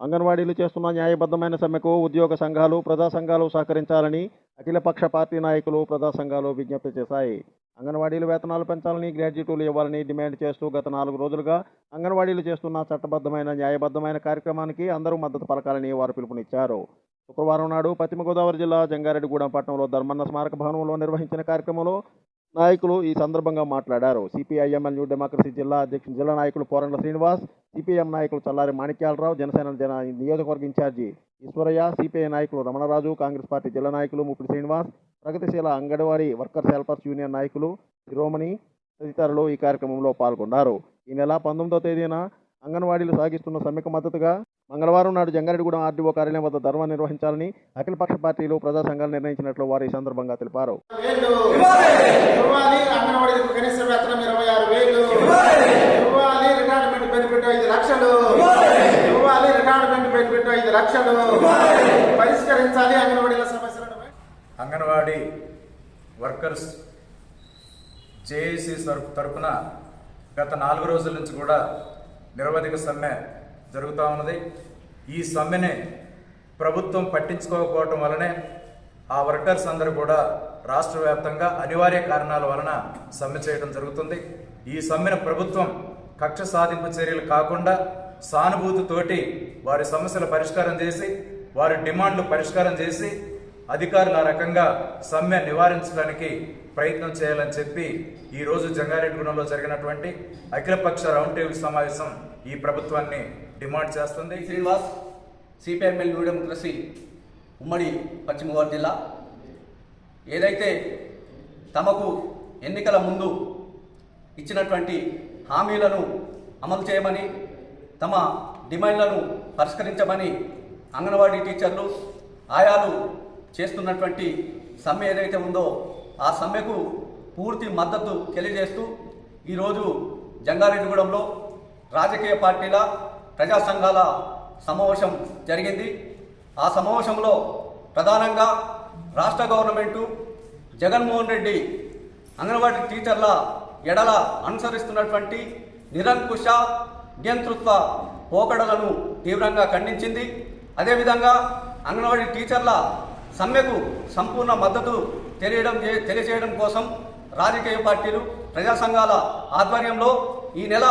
అంగన్వాడీలు చేస్తున్న న్యాయబద్ధమైన సమ్మెకు ఉద్యోగ సంఘాలు, ప్రజా సంఘాలు సహకరించాలని అఖిలపక్ష పార్టీ నాయకులు, ప్రజా సంఘాలు విజ్ఞప్తి చేశాయి. అంగన్వాడీలు వేతనాలు పెంచాలని, గ్రాడ్యుయేట్లు ఇవ్వాలని డిమాండ్ చేస్తూ గత 4 రోజులుగా అంగన్వాడీలు చేస్తున్న చట్టబద్ధమైన, న్యాయబద్ధమైన కార్యక్రమానికి అందరూ మద్దతు పలకాలని వారు పిలుపునిచ్చారు. శుక్రవారం నాడు పశ్చిమ గోదావరి జిల్లా జంగారెడ్డిగూడెం పట్టణంలో ధర్మన్న స్మారక భవనంలో నిర్వహించిన కార్యక్రమంలో నాయకులు ఈ సందర్భంగా మాట్లాడారు. సిపిఐఎం న్యూ డెమోక్రసీ జిల్లా నాయకులు పోరండ్ల శ్రీనివాస్, సిపిఎం నాయకులు చల్లారి మాణిక్యాలరావు, జనసేన నియోజకవర్గ ఇన్ఛార్జి ఈశ్వరయ్య, సిపిఐ నాయకులు రమణరాజు, కాంగ్రెస్ పార్టీ జిల్లా నాయకులు ముప్పిడి శ్రీనివాస్, ప్రగతిశీల అంగన్వాడీ వర్కర్స్ హెల్పర్స్ యూనియన్ నాయకులు శిరోమణి తదితరులు ఈ కార్యక్రమంలో పాల్గొన్నారు. ఈ నెల 19వ తేదీన అంగన్వాడీలు సాగిస్తున్న సమ్మెకు మద్దతుగా మంగళవారం నాడు జంగారెడ్డిగూడెం ఆర్డీఓ కార్యాలయం వద్ద ధర్నా నిర్వహించాలని అఖిలపక్ష పార్టీలు, ప్రజా సంఘాలు నిర్ణయించినట్లు వారు ఈ సందర్భంగా తెలిపారు. అంగన్వాడీ వర్కర్స్ జేఏసీ తరఫున గత 4 రోజుల నుంచి కూడా నిరవధిక సమ్మె జరుగుతూ ఉన్నది. ఈ సమ్మెని ప్రభుత్వం పట్టించుకోకపోవటం వలనే ఆ వర్కర్స్ అందరూ కూడా రాష్ట్ర వ్యాప్తంగా అనివార్య కారణాల వలన సమ్మె చేయడం జరుగుతుంది. ఈ సమ్మెను ప్రభుత్వం కక్ష సాధింపు చర్యలు కాకుండా సానుభూతితోటి వారి సమస్యల పరిష్కారం చేసి, వారి డిమాండ్లు పరిష్కారం చేసి, అధికారులు ఆ రకంగా సమ్మె నివారించడానికి ప్రయత్నం చేయాలని చెప్పి ఈరోజు జంగారెడ్డిగూడెంలో జరిగినటువంటి అఖిలపక్ష రౌండ్ టేబుల్ సమావేశం ఈ ప్రభుత్వాన్ని డిమాండ్ చేస్తుంది. శ్రీనివాస్, సిపిఐఎం న్యూ డెమోక్రసీ ఉమ్మడి పశ్చిమ గోదావరి జిల్లా. ఏదైతే తమకు ఎన్నికల ముందు ఇచ్చినటువంటి హామీలను అమలు చేయమని, తమ డిమాండ్లను పరిష్కరించమని అంగన్వాడీ టీచర్లు, ఆయాలు చేస్తున్నటువంటి సమ్మె ఏదైతే ఉందో ఆ సమ్మెకు పూర్తి మద్దతు తెలియజేస్తూ ఈరోజు జంగారెడ్డిగూడెంలో రాజకీయ పార్టీల, ప్రజా సంఘాల సమావేశం జరిగింది. ఆ సమావేశంలో ప్రధానంగా రాష్ట్ర గవర్నమెంటు జగన్మోహన్ రెడ్డి అంగన్వాడీ టీచర్ల ఎడల అనుసరిస్తున్నటువంటి నిరంకుశ నియంతృత్వ పోకడలను తీవ్రంగా ఖండించింది. అదేవిధంగా అంగన్వాడీ టీచర్ల సమ్మెకు సంపూర్ణ మద్దతు తెలియజేయడం కోసం రాజకీయ పార్టీలు, ప్రజా సంఘాల ఆధ్వర్యంలో ఈ నెల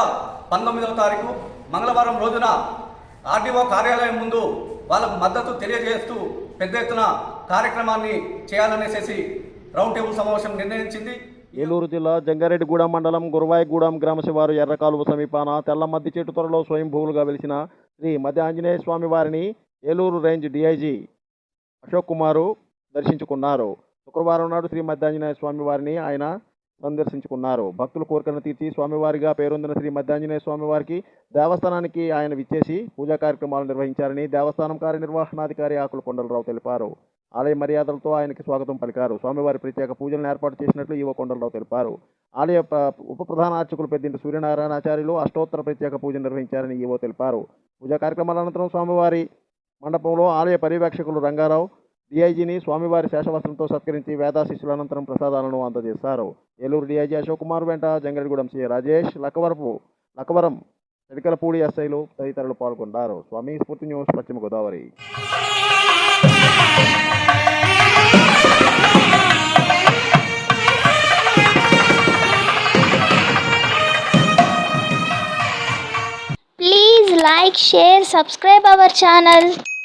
19వ తారీఖు మంగళవారం రోజున ఆర్డీఓ కార్యాలయం ముందు వాళ్ళకు మద్దతు తెలియజేస్తూ పెద్ద ఎత్తున కార్యక్రమాన్ని చేయాలనేసి రౌండ్ టేబుల్ సమావేశం నిర్ణయించింది. ఏలూరు జిల్లా జంగారెడ్డిగూడెం మండలం గురవాయిగూడెం గ్రామ శివారు ఎర్రకాలువ సమీపాన తెల్ల మద్ది చెట్టు త్వరలో స్వయంభూవులుగా వెలిసిన శ్రీ మధ్య ఆంజనేయ స్వామి వారిని ఏలూరు రేంజ్ డీఐజీ అశోక్ కుమారు దర్శించుకున్నారు. శుక్రవారం నాడు శ్రీ మధ్యాంజనేయ స్వామి వారిని ఆయన సందర్శించుకున్నారు. భక్తుల కోరికలను తీర్చి స్వామివారిగా పేరొందిన శ్రీ మధ్యాంజనేయ స్వామి వారికి దేవస్థానానికి ఆయన విచ్చేసి పూజా కార్యక్రమాలు నిర్వహించారని దేవస్థానం కార్యనిర్వహణాధికారి ఆకుల కొండలరావు తెలిపారు. ఆలయ మర్యాదలతో ఆయనకి స్వాగతం పలికారు. స్వామివారి ప్రత్యేక పూజలను ఏర్పాటు చేసినట్లు ఈవో కొండలరావు తెలిపారు. ఆలయ ఉప ప్రధాన అర్చకులు పెద్దింటి సూర్యనారాయణాచార్యులు అష్టోత్తర ప్రత్యేక పూజ నిర్వహించారని ఈవో తెలిపారు. పూజా కార్యక్రమాల అనంతరం స్వామివారి మండపంలో ఆలయ పర్యవేక్షకులు రంగారావు డీఐజీని స్వామివారి శేషవస్త్రంతో సత్కరించి వేదాశిష్యుల అనంతరం ప్రసాదాలను అందజేశారు. ఏలూరు డీఐజీ అశోక్ కుమార్ వెంట జంగారెడ్డిగూడెం సీఏ రాజేష్, లక్కవరం ఎడికలపూడి ఎస్ఐలు తదితరులు పాల్గొన్నారు. స్వామి స్ఫూర్తి న్యూస్, పశ్చిమ Godavari. Please like, share, subscribe our channel.